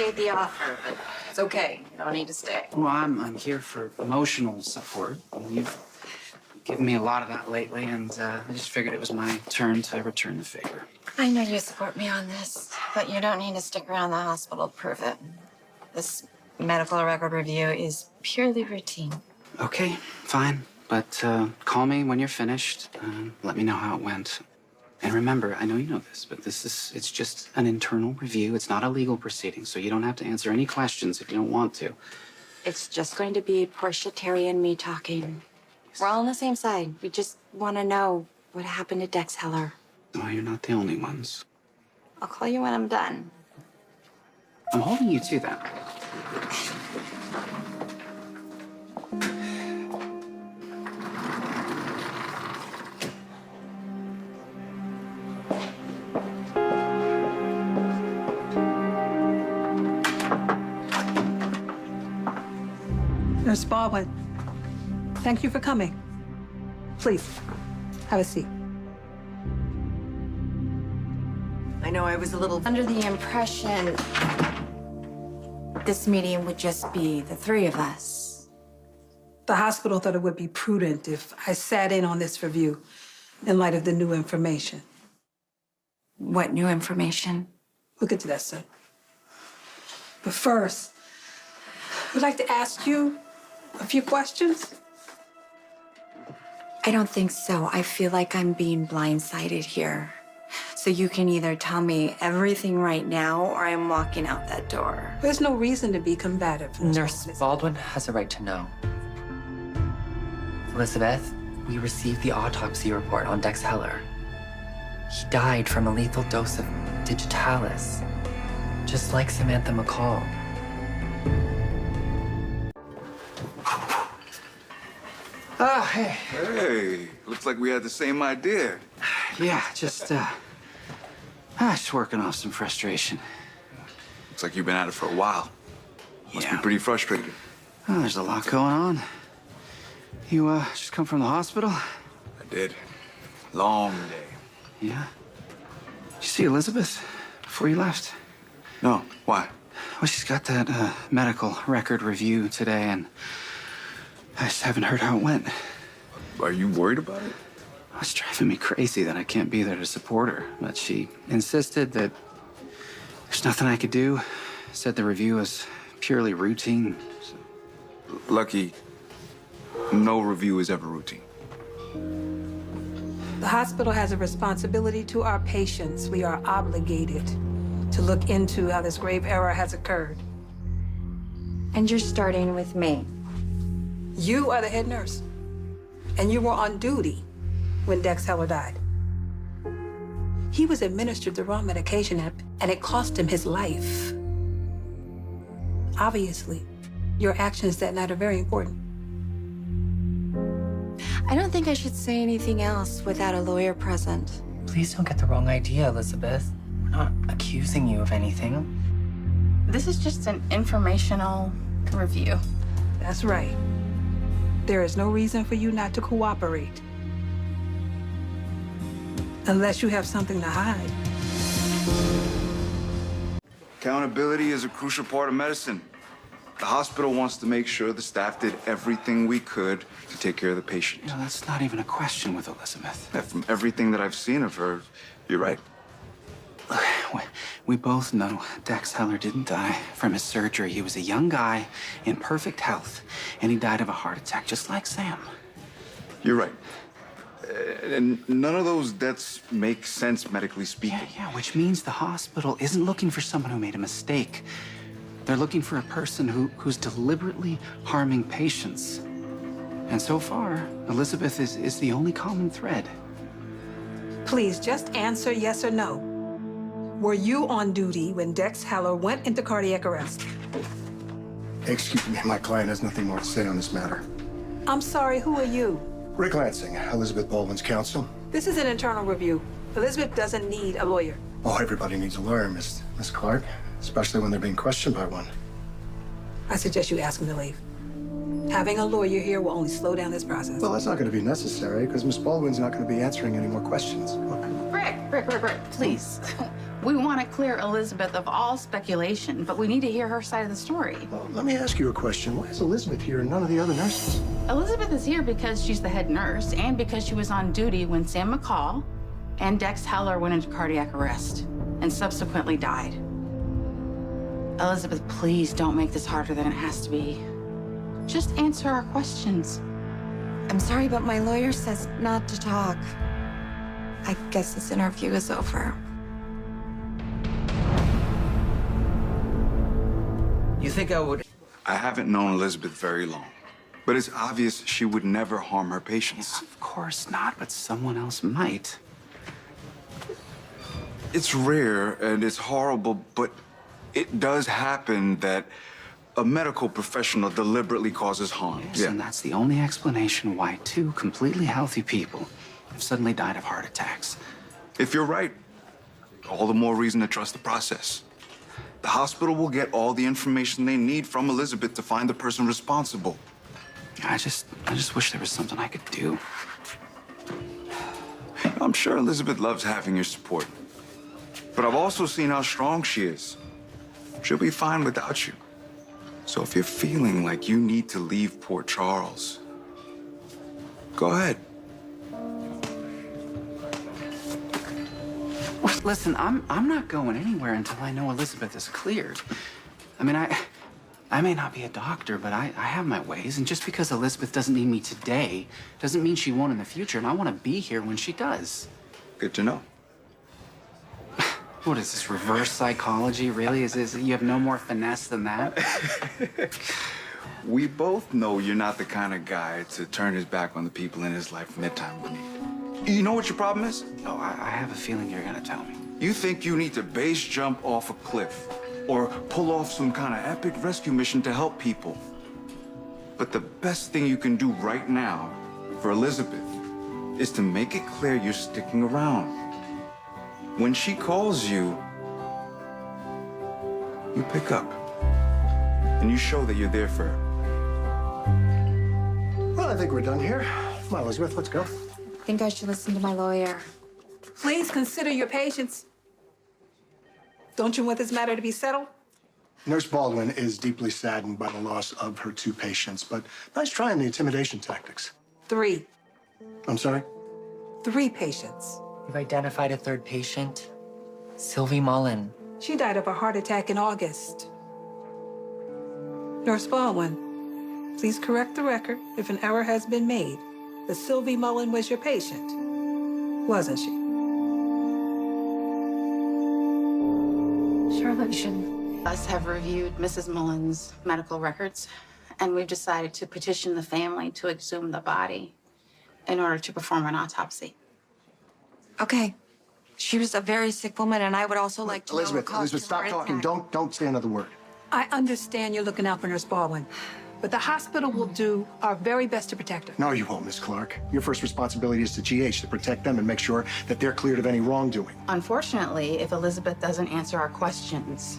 Made the offer, but it's okay. You don't need to stay. Well, I'm here for emotional support. You've given me a lot of that lately, and I just figured it was my turn to return the favor. I know you support me on this, but you don't need to stick around the hospital to prove it. This medical record review is purely routine. Okay, fine. But call me when you're finished. Let me know how it went. And remember, I know you know this, but it's just an internal review. It's not a legal proceeding, so you don't have to answer any questions if you don't want to. It's just going to be Portia, Terry, and me talking. We're all on the same side. We just want to know what happened to Dex Heller. Well, you're not the only ones. I'll call you when I'm done. I'm holding you to that. Nurse Baldwin, thank you for coming. Please, have a seat. I know I was a little under the impression this meeting would just be the three of us. The hospital thought it would be prudent if I sat in on this review in light of the new information. What new information? We'll get to that soon. But first, I'd like to ask you a few questions. I don't think so. I feel like I'm being blindsided here. So you can either tell me everything right now or I'm walking out that door. There's no reason to be combative. Nurse Baldwin has a right to know. Elizabeth, we received the autopsy report on Dex Heller. He died from a lethal dose of digitalis, just like Samantha McCall. Oh, hey. Hey, looks like we had the same idea. Yeah, just working off some frustration. Looks like you've been at it for a while. Must be Yeah. pretty frustrated. Oh, there's a lot going on. You, just come from the hospital? I did. Long day. Yeah. Did you see Elizabeth before you left? No, why? Well, she's got that, medical record review today, and I just haven't heard how it went. Are you worried about it? It's driving me crazy that I can't be there to support her, but she insisted that there's nothing I could do. Said the review was purely routine. So. Lucky, no review is ever routine. The hospital has a responsibility to our patients. We are obligated to look into how this grave error has occurred. And you're starting with me. You are the head nurse, and you were on duty when Dex Heller died. He was administered the wrong medication, and it cost him his life. Obviously, your actions that night are very important. I don't think I should say anything else without a lawyer present. Please don't get the wrong idea, Elizabeth. We're not accusing you of anything. This is just an informational review. That's right. There is no reason for you not to cooperate. Unless you have something to hide. Accountability is a crucial part of medicine. The hospital wants to make sure the staff did everything we could to take care of the patient. You know, that's not even a question with Elizabeth. Yeah, from everything that I've seen of her, you're right. We both know Dex Heller didn't die from his surgery. He was a young guy in perfect health, and he died of a heart attack, just like Sam. You're right. And none of those deaths make sense medically speaking. Yeah, which means the hospital isn't looking for someone who made a mistake. They're looking for a person who's deliberately harming patients. And so far, Elizabeth is the only common thread. Please, just answer yes or no. Were you on duty when Dex Heller went into cardiac arrest? Excuse me, my client has nothing more to say on this matter. I'm sorry, who are you? Rick Lansing, Elizabeth Baldwin's counsel. This is an internal review. Elizabeth doesn't need a lawyer. Oh, everybody needs a lawyer, Miss Clark, especially when they're being questioned by one. I suggest you ask him to leave. Having a lawyer here will only slow down this process. Well, that's not going to be necessary because Miss Baldwin's not going to be answering any more questions. Rick, please. We want to clear Elizabeth of all speculation, but we need to hear her side of the story. Well, let me ask you a question. Why is Elizabeth here and none of the other nurses? Elizabeth is here because she's the head nurse and because she was on duty when Sam McCall and Dex Heller went into cardiac arrest and subsequently died. Elizabeth, please don't make this harder than it has to be. Just answer our questions. I'm sorry, but my lawyer says not to talk. I guess this interview is over. You think I would? I haven't known Elizabeth very long, but it's obvious she would never harm her patients. Of course not, but someone else might. It's rare and it's horrible, but it does happen that a medical professional deliberately causes harm. Yes, and that's the only explanation why two completely healthy people have suddenly died of heart attacks. If you're right, all the more reason to trust the process. The hospital will get all the information they need from Elizabeth to find the person responsible. I just wish there was something I could do. I'm sure Elizabeth loves having your support. But I've also seen how strong she is. She'll be fine without you. So if you're feeling like you need to leave Port Charles, go ahead. Listen, I'm not going anywhere until I know Elizabeth is cleared. I mean, I may not be a doctor, but I have my ways. And just because Elizabeth doesn't need me today doesn't mean she won't in the future. And I want to be here when she does. Good to know. What is this, reverse psychology, really? Is you have no more finesse than that? We both know you're not the kind of guy to turn his back on the people in his life when their time of need. You know what your problem is? Oh, I have a feeling you're gonna tell me. You think you need to base jump off a cliff or pull off some kind of epic rescue mission to help people. But the best thing you can do right now for Elizabeth is to make it clear you're sticking around. When she calls you, you pick up and you show that you're there for her. Well, I think we're done here. Come on, Elizabeth, let's go. I think I should listen to my lawyer. Please consider your patients. Don't you want this matter to be settled? Nurse Baldwin is deeply saddened by the loss of her two patients, but nice trying the intimidation tactics. 3. I'm sorry? 3 patients. You've identified a third patient, Sylvie Mullen. She died of a heart attack in August. Nurse Baldwin, please correct the record if an error has been made. But Sylvie Mullen was your patient, wasn't she? Charlotte should. Us have reviewed Mrs. Mullen's medical records, and we've decided to petition the family to exhume the body in order to perform an autopsy. Okay. She was a very sick woman, and I would also like to know what caused Elizabeth, her stop heart talking. attack. Don't say another word. I understand you're looking out for Nurse Baldwin, but the hospital will do our very best to protect her. No, you won't, Miss Clark. Your first responsibility is to GH, to protect them and make sure that they're cleared of any wrongdoing. Unfortunately, if Elizabeth doesn't answer our questions,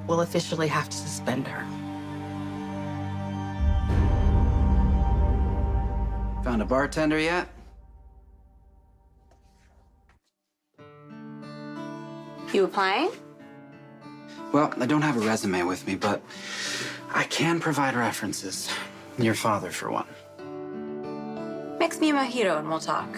we'll officially have to suspend her. Found a bartender yet? You applying? Well, I don't have a resume with me, but I can provide references. Your father, for one. Mix me a mojito and we'll talk.